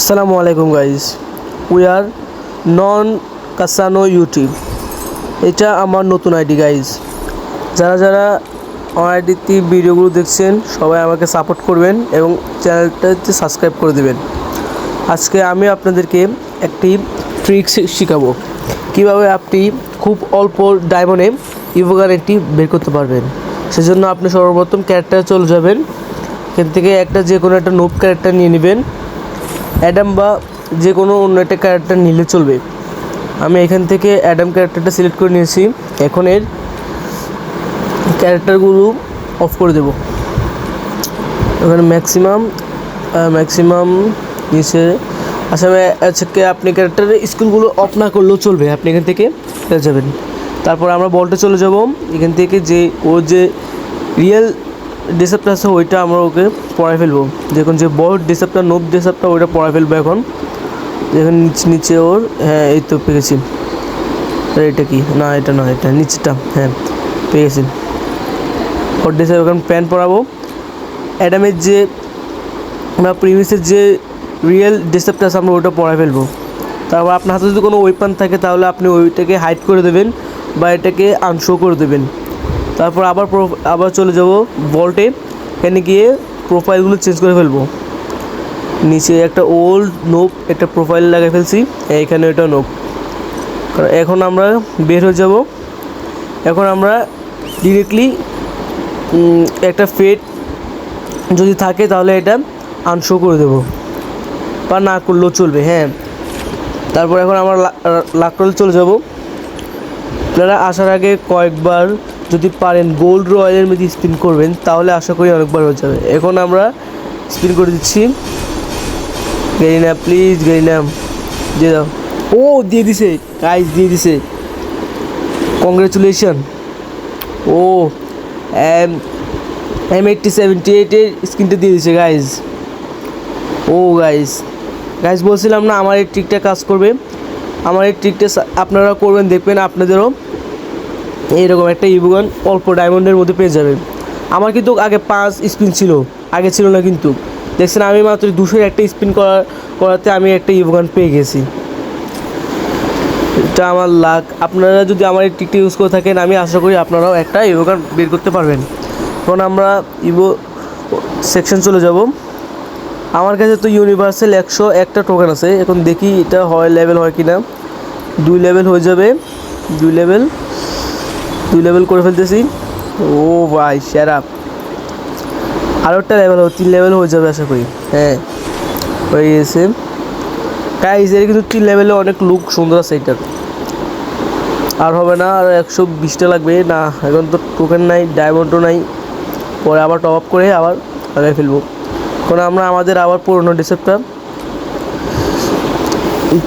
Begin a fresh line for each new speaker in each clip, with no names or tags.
Assalamu alaikum guys. We are non Kasano YouTube. এটা আমার নতুন আইডি গাইজ। যারা যারা আমার আইডিতে ভিডিওগুলো দেখছেন সবাই আমাকে সাপোর্ট করবেন এবং চ্যানেলটাতে সাবস্ক্রাইব করে দেবেন। আজকে আমি আপনাদেরকে একটি ট্রিক্স শেখাবো কিভাবে আপনি খুব অল্প ডায়মন্ডে ইভোগানেরটি বের করতে পারবেন। সেজন্য আপনি সর্বপ্রথম ক্যারেক্টারে চলে যাবেন। এখান থেকে যে কোনো একটা নোব ক্যারেক্টার নিয়ে নেবেন। অ্যাডাম বা যে কোনো অন্য একটা ক্যারেক্টার নিলে চলবে। আমি এখান থেকে অ্যাডাম ক্যারেক্টারটা সিলেক্ট করে নিয়েছি। এখন এর ক্যারেক্টারগুলো অফ করে দেব। এখানে ম্যাক্সিমাম নিচে আচ্ছা আপনি ক্যারেক্টারের স্কিলগুলো অফ না করলেও চলবে, আপনি এখান থেকে পেয়ে যাবেন। তারপর আমরা বলটা চলে যাব। এখান থেকে যে রিয়েল ডিসেপ্টার আছে ওইটা আমরা ওকে পড়ায় ফেলবো। দেখুন যে বড় ডিসেপ্টার নোব ডিসেপ্টার ওইটা পড়ায় ফেলবো। এখন দেখুন নিচে ওর এই তো পেয়েছি। এটা কি না, এটা না, এটা নিচেটা পেয়েছি। ওর ডিসেপ্টার এখন প্যান্ট পরাবো। অ্যাডামের যে আমরা প্রিমিসের যে রিয়েল ডিসেপ্টার আছে আমরা ওইটা পড়ায় ফেলবো। তারপর আপনার হাতে যদি কোনো ওয়েপন থাকে তাহলে আপনি ওইটাকে হাইড করে দেবেন বা এটাকে আনশো করে দেবেন। তারপর আবার চলে যাব ভল্টে। এখানে গিয়ে প্রোফাইলগুলো চেঞ্জ করে ফেলবো। নিচে একটা ওল্ড নোব একটা প্রোফাইল লাগিয়ে ফেলছি, এখানে ওইটা নোব। এখন আমরা বের হয়ে যাব। এখন আমরা ডিরেক্টলি একটা ফেট যদি থাকে তাহলে এটা আনশো করে দেবো বা না করলেও চলবে। তারপর এখন আমরা লাক রোল চলে যাব। আপনারা আসার আগে কয়েকবার যদি পারেন গোল্ড রয়্যালের মধ্যে স্পিন করবেন তাহলে আশা করি অনেকবার হয়ে যাবে। এখন আমরা স্পিন করে দিচ্ছি। গেরিনা প্লিজ, গেরিনা দিয়ে দাও। ও দিয়ে দিছে গাইজ, দিয়ে দিছে। কংগ্রেচুলেশন। ও M8078 স্ক্রিনটা দিয়ে দিছে গাইজ। ও গাইজ বলছিলাম না আমার এই ট্রিকটা কাজ করবে। আমার এই ট্রিকটা আপনারা করবেন, দেখবেন আপনাদেরও এইরকম একটা ইভোগান অল্প ডায়মন্ডের মধ্যে পেয়ে যাবেন। আমার কিন্তু আগে 5 স্পিন ছিল, আগে ছিল না। কিন্তু দেখছেন আমি মাত্র 200 একটা স্পিন করাতে আমি একটা ইভোগান পেয়ে গেছি। এটা আমার লাক। আপনারা যদি আমার এই ট্রিকটা ইউজ করে থাকেন আমি আশা করি আপনারাও একটা ইভোগান বের করতে পারবেন। এখন আমরা ইভো সেকশন চলে যাব। আমার কাছে তো ইউনিভার্সাল 101টা টোকেন আছে। এখন দেখি এটা লেভেল হয় কি না। 2 লেভেল হয়ে যাবে। 2 লেভেল করে ফেলতেছি। ও ভাই সেরা। আরও একটা লেভেল 3 লেভেল হয়ে যাবে আশা করি। হয়ে গেছে গাইস। এর কিন্তু 3 লেভেলে অনেক লুক সুন্দর আছে এটার। আর হবে না, আর 120টা লাগবে না। এখন তো টোকেন নাই, ডায়মন্ডও নাই। পরে আবার টপ আপ করে আবার লাগাই ফেলবো। এখন আমরা আমাদের আবার পুরোনো ডিসেপ্টার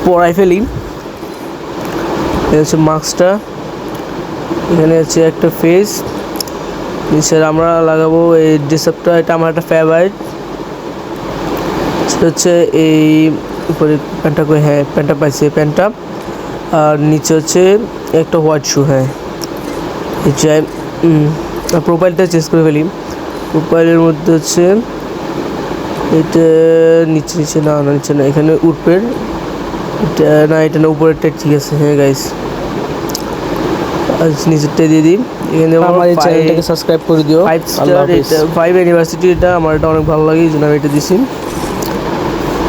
পড়াই ফেলি। হচ্ছে মাস্কটা, এখানে হচ্ছে একটা ফেস। নিচে আমরা লাগাবো এই ডিসেপ্টার। এটা আমার একটা ফেভারিট। সেটা হচ্ছে এই উপরে প্যান্টটা করে প্যান্টটা পাইছে প্যান্টটা। আর নিচে হচ্ছে একটা হোয়াইট শু। প্রোফাইলটা চেঞ্জ করে ফেলি। প্রোফাইলের মধ্যে হচ্ছে এটা নিচে না, নিচে না, এখানে উপরের এটা না, এটা না, উপরেরটা ঠিক আছে। গাইস নিচেরটা দিয়ে দিই। এখানে আমার এই চ্যানেলটাকে সাবস্ক্রাইব করে দিও। 5 স্টার এটা 5 ইউনিভার্সিটি, এটা আমার এটা অনেক ভালো লাগে এই জন্য আমি এটা দিছি।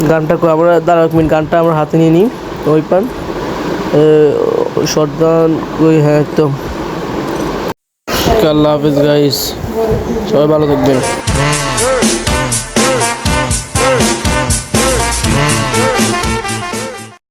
গানটা আমরা দাঁড়াও মিনিট, গানটা আমরা হাতে নিয়ে নিই। ওই পান শটগান ওই একদম। আল্লাহ হাফেজ গাইস, সবাই ভালো থাকবেন।